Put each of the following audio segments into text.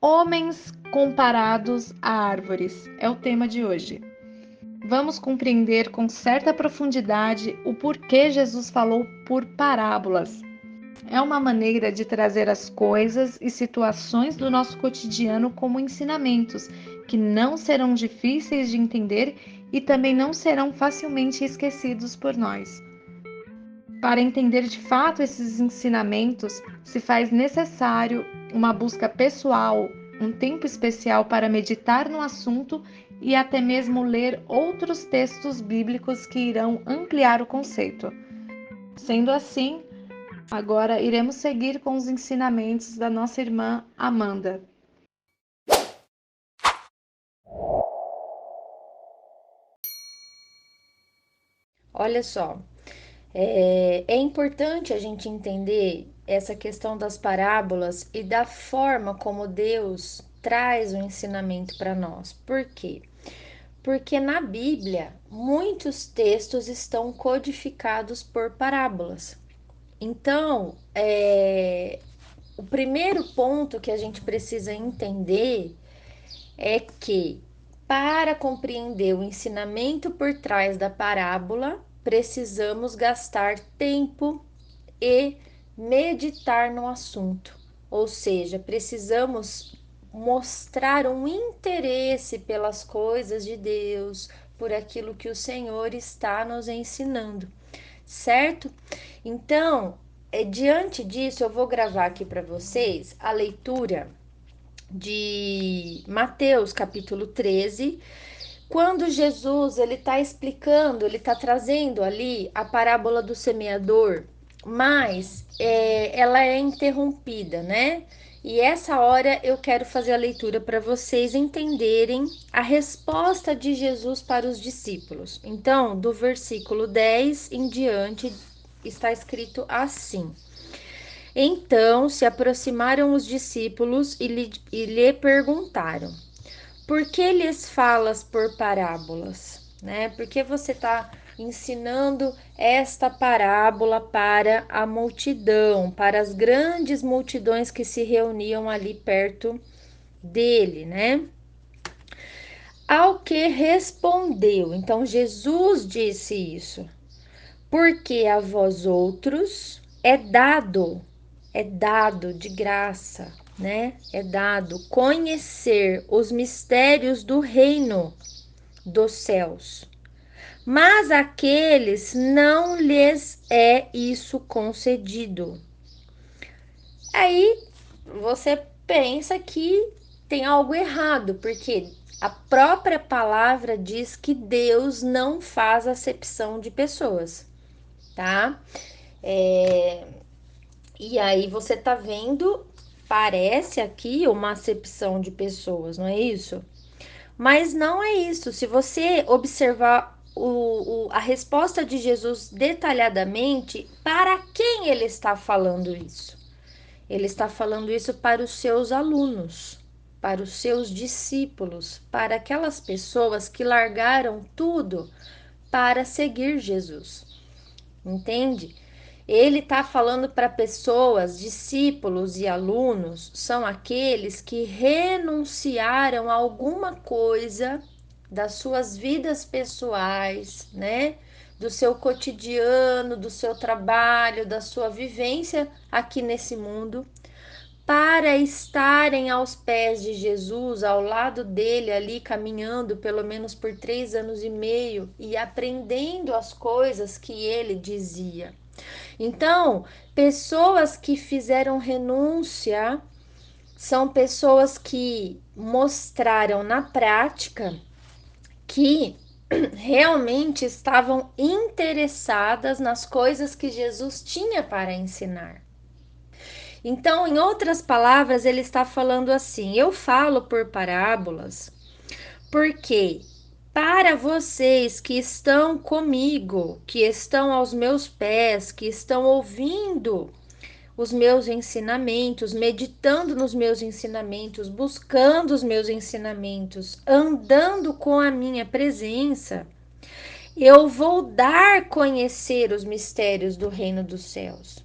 Homens comparados a árvores é o tema de hoje. Vamos compreender com certa profundidade o porquê Jesus falou por parábolas. É uma maneira de trazer as coisas e situações do nosso cotidiano como ensinamentos, que não serão difíceis de entender e também não serão facilmente esquecidos por nós. Para entender de fato esses ensinamentos, se faz necessário uma busca pessoal, um tempo especial para meditar no assunto e até mesmo ler outros textos bíblicos que irão ampliar o conceito. Sendo assim, agora iremos seguir com os ensinamentos da nossa irmã Amanda. Olha só, é importante a gente entender essa questão das parábolas e da forma como Deus traz o ensinamento para nós. Por quê? Porque na Bíblia muitos textos estão codificados por parábolas. Então, o primeiro ponto que a gente precisa entender é que, para compreender o ensinamento por trás da parábola, precisamos gastar tempo e meditar no assunto. Ou seja, precisamos mostrar um interesse pelas coisas de Deus, por aquilo que o Senhor está nos ensinando, certo? Então, diante disso, eu vou gravar aqui para vocês a leitura de Mateus capítulo 13, quando Jesus ele está explicando, ele está trazendo ali a parábola do semeador, mas ela é interrompida, né? E essa hora eu quero fazer a leitura para vocês entenderem a resposta de Jesus para os discípulos. Então, do versículo 10 em diante, está escrito assim: Então se aproximaram os discípulos e lhe perguntaram: Por que lhes falas por parábolas? Né? Por que você está ensinando esta parábola para a multidão, para as grandes multidões que se reuniam ali perto dele, né? Ao que respondeu, então Jesus disse isso, porque a vós outros é dado de graça, né? É dado conhecer os mistérios do reino dos céus. Mas àqueles não lhes é isso concedido. Aí você pensa que tem algo errado, porque a própria palavra diz que Deus não faz acepção de pessoas, tá? É, E aí você tá vendo, parece aqui uma acepção de pessoas, não é isso? Mas não é isso. Se você observar a resposta de Jesus detalhadamente, para quem ele está falando isso? Ele está falando isso para os seus alunos, para os seus discípulos, para aquelas pessoas que largaram tudo para seguir Jesus. Entende? Ele está falando para pessoas, discípulos e alunos, são aqueles que renunciaram a alguma coisa das suas vidas pessoais, né? Do seu cotidiano, do seu trabalho, da sua vivência aqui nesse mundo, para estarem aos pés de Jesus, ao lado dele, ali caminhando pelo menos por 3 anos e meio e aprendendo as coisas que ele dizia. Então, pessoas que fizeram renúncia são pessoas que mostraram na prática que realmente estavam interessadas nas coisas que Jesus tinha para ensinar. Então, em outras palavras, ele está falando assim: eu falo por parábolas porque para vocês que estão comigo, que estão aos meus pés, que estão ouvindo os meus ensinamentos, meditando nos meus ensinamentos, buscando os meus ensinamentos, andando com a minha presença, eu vou dar a conhecer os mistérios do reino dos céus.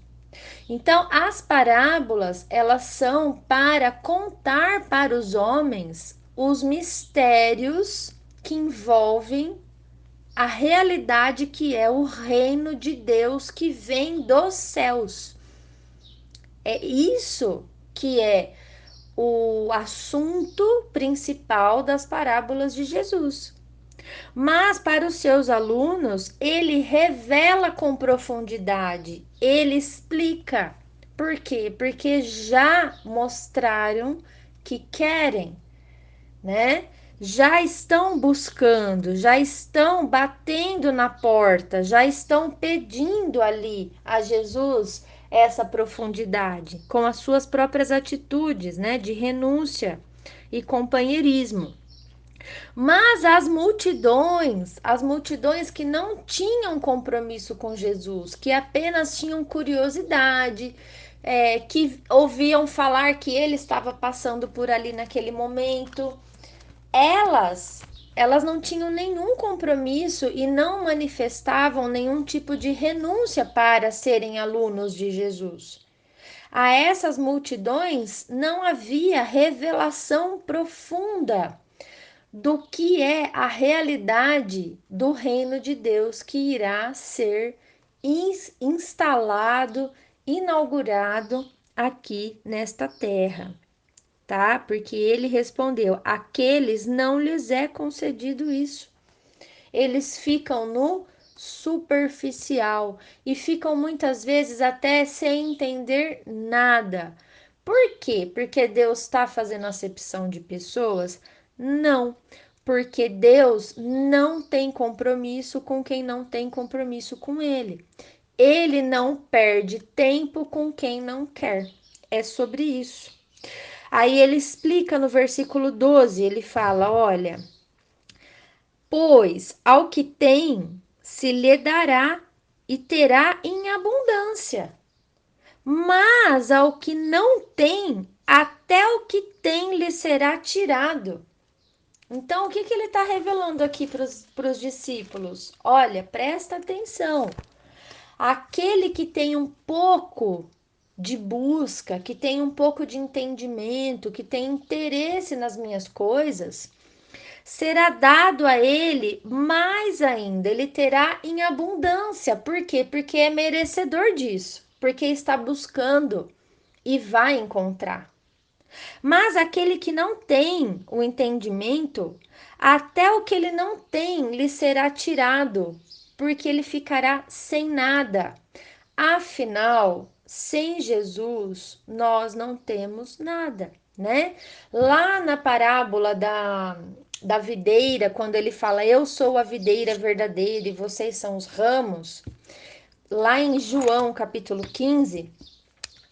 Então, as parábolas, elas são para contar para os homens os mistérios que envolvem a realidade que é o reino de Deus que vem dos céus. É isso que é o assunto principal das parábolas de Jesus. Mas para os seus alunos, ele revela com profundidade, ele explica. Por quê? Porque já mostraram que querem, né? Já estão buscando, já estão batendo na porta, já estão pedindo ali a Jesus essa profundidade com as suas próprias atitudes, né, de renúncia e companheirismo. Mas as multidões que não tinham compromisso com Jesus, que apenas tinham curiosidade, que ouviam falar que ele estava passando por ali naquele momento, elas não tinham nenhum compromisso e não manifestavam nenhum tipo de renúncia para serem alunos de Jesus. A essas multidões não havia revelação profunda do que é a realidade do reino de Deus que irá ser instalado, inaugurado aqui nesta terra, tá? Porque ele respondeu: aqueles não lhes é concedido isso. Eles ficam no superficial e ficam muitas vezes até sem entender nada. Por quê? Porque Deus está fazendo acepção de pessoas? Não, porque Deus não tem compromisso com quem não tem compromisso com Ele. Ele não perde tempo com quem não quer. É sobre isso. Aí ele explica no versículo 12, ele fala: olha, pois ao que tem se lhe dará e terá em abundância, mas ao que não tem, até o que tem lhe será tirado. Então, o que ele está revelando aqui para os discípulos? Olha, presta atenção. Aquele que tem um pouco de busca, que tem um pouco de entendimento, que tem interesse nas minhas coisas, será dado a ele mais ainda, ele terá em abundância. Por quê? Porque é merecedor disso, porque está buscando e vai encontrar. Mas aquele que não tem o entendimento, até o que ele não tem lhe será tirado, porque ele ficará sem nada. Afinal, sem Jesus, nós não temos nada, né? Lá na parábola da videira, quando ele fala, eu sou a videira verdadeira e vocês são os ramos, lá em João capítulo 15,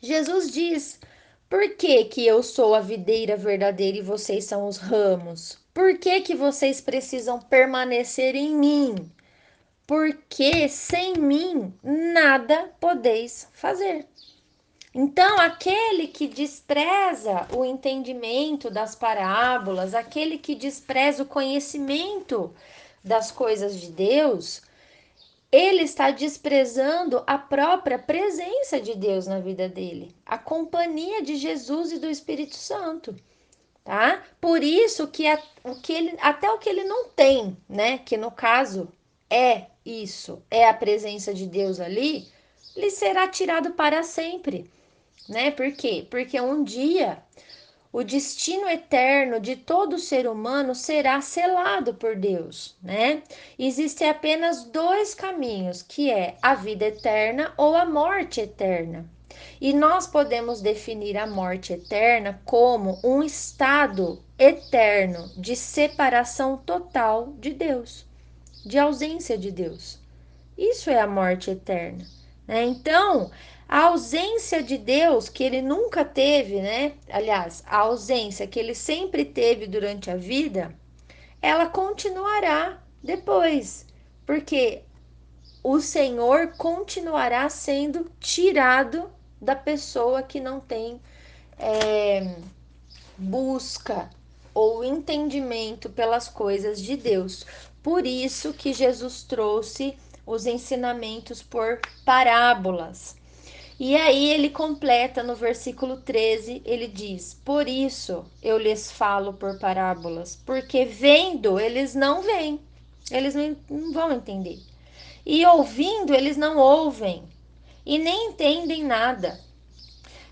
Jesus diz, por que que eu sou a videira verdadeira e vocês são os ramos? Por que que vocês precisam permanecer em mim? Porque sem mim nada podeis fazer. Então, aquele que despreza o entendimento das parábolas, aquele que despreza o conhecimento das coisas de Deus, ele está desprezando a própria presença de Deus na vida dele, a companhia de Jesus e do Espírito Santo, tá? Por isso que, até o que ele não tem, né? Que no caso é isso, é a presença de Deus ali, lhe será tirado para sempre, né? Por quê? Porque um dia o destino eterno de todo ser humano será selado por Deus, né? Existem apenas dois caminhos, que é a vida eterna ou a morte eterna. E nós podemos definir a morte eterna como um estado eterno de separação total de Deus, de ausência de Deus. Isso é a morte eterna, né? Então, a ausência de Deus que ele nunca teve, né? Aliás, a ausência que ele sempre teve durante a vida, ela continuará depois, porque o Senhor continuará sendo tirado da pessoa que não tem busca ou entendimento pelas coisas de Deus. Por isso que Jesus trouxe os ensinamentos por parábolas. E aí ele completa no versículo 13, ele diz: Por isso eu lhes falo por parábolas, porque vendo eles não veem, eles não vão entender. E ouvindo eles não ouvem, e nem entendem nada.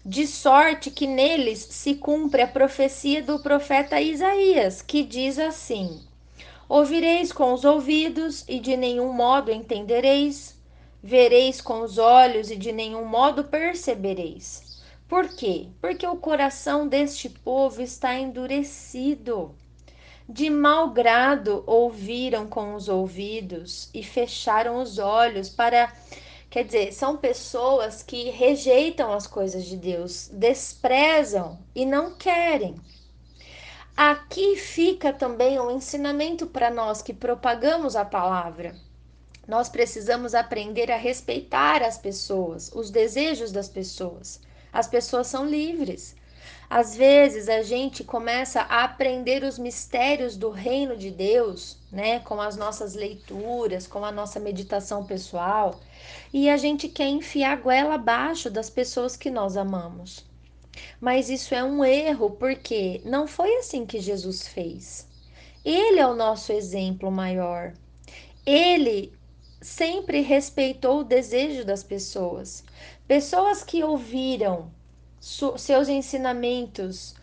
De sorte que neles se cumpre a profecia do profeta Isaías, que diz assim: Ouvireis com os ouvidos e de nenhum modo entendereis, vereis com os olhos e de nenhum modo percebereis. Por quê? Porque o coração deste povo está endurecido. De mau grado ouviram com os ouvidos e fecharam os olhos para. Quer dizer, são pessoas que rejeitam as coisas de Deus, desprezam e não querem. Aqui fica também um ensinamento para nós que propagamos a palavra. Nós precisamos aprender a respeitar as pessoas, os desejos das pessoas. As pessoas são livres. Às vezes a gente começa a aprender os mistérios do reino de Deus, né, com as nossas leituras, com a nossa meditação pessoal, e a gente quer enfiar a goela abaixo das pessoas que nós amamos. Mas isso é um erro, porque não foi assim que Jesus fez. Ele é o nosso exemplo maior. Ele sempre respeitou o desejo das pessoas. Pessoas que ouviram seus ensinamentos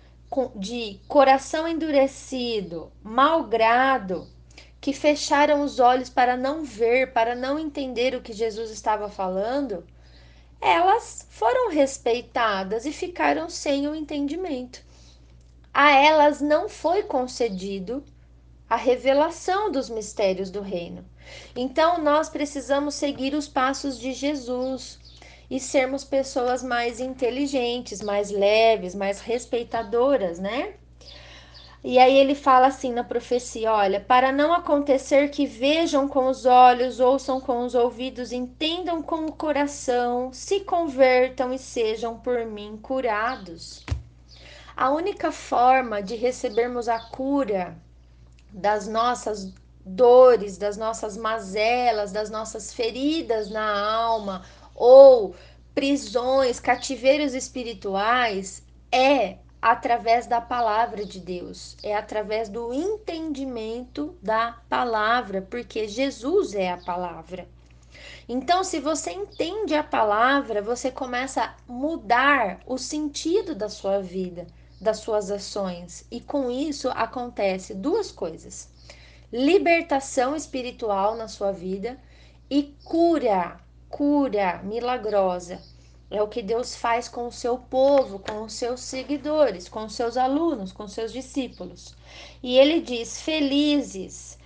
de coração endurecido, malgrado, que fecharam os olhos para não ver, para não entender o que Jesus estava falando, elas foram respeitadas e ficaram sem o entendimento. A elas não foi concedido a revelação dos mistérios do reino. Então, nós precisamos seguir os passos de Jesus e sermos pessoas mais inteligentes, mais leves, mais respeitadoras, né? E aí ele fala assim na profecia: olha, para não acontecer que vejam com os olhos, ouçam com os ouvidos, entendam com o coração, se convertam e sejam por mim curados. A única forma de recebermos a cura das nossas dores, das nossas mazelas, das nossas feridas na alma ou prisões, cativeiros espirituais é através da palavra de Deus, é através do entendimento da palavra, porque Jesus é a palavra. Então, se você entende a palavra, você começa a mudar o sentido da sua vida, das suas ações, e com isso acontece duas coisas: libertação espiritual na sua vida e cura milagrosa. É o que Deus faz com o seu povo, com os seus seguidores, com os seus alunos, com os seus discípulos. E ele diz: felizes,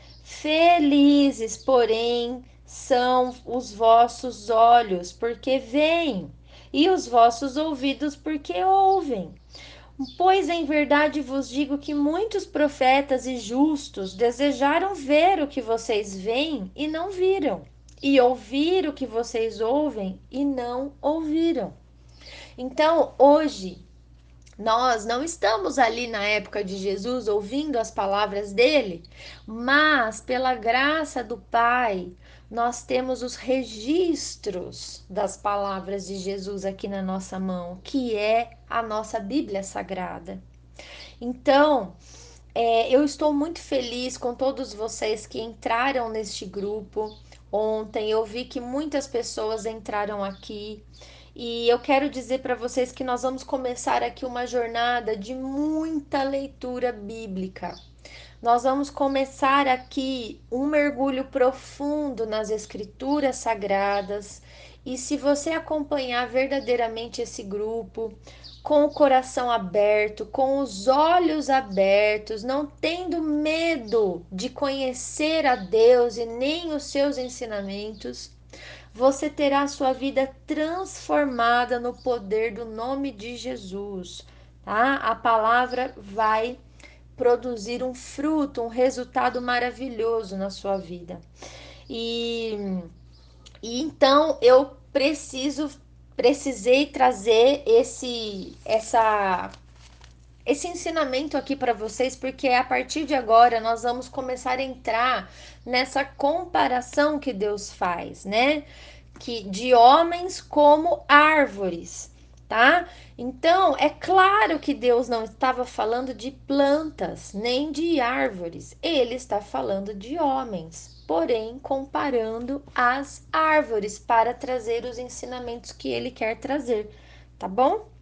porém, são os vossos olhos, porque veem, e os vossos ouvidos, porque ouvem. Pois em verdade vos digo que muitos profetas e justos desejaram ver o que vocês veem e não viram, e ouvir o que vocês ouvem e não ouviram. Então, hoje, nós não estamos ali na época de Jesus ouvindo as palavras dele, mas pela graça do Pai, nós temos os registros das palavras de Jesus aqui na nossa mão, que é a nossa Bíblia Sagrada. Então, eu estou muito feliz com todos vocês que entraram neste grupo ontem. Eu vi que muitas pessoas entraram aqui. E eu quero dizer para vocês que nós vamos começar aqui uma jornada de muita leitura bíblica. Nós vamos começar aqui um mergulho profundo nas escrituras sagradas. E se você acompanhar verdadeiramente esse grupo, com o coração aberto, com os olhos abertos, não tendo medo de conhecer a Deus e nem os seus ensinamentos, você terá a sua vida transformada no poder do nome de Jesus, tá? A palavra vai produzir um fruto, um resultado maravilhoso na sua vida. E, e então eu precisei trazer esse ensinamento aqui para vocês, porque a partir de agora nós vamos começar a entrar nessa comparação que Deus faz, né? que de homens como árvores, tá? Então, é claro que Deus não estava falando de plantas, nem de árvores. Ele está falando de homens, porém comparando as árvores para trazer os ensinamentos que ele quer trazer, tá bom?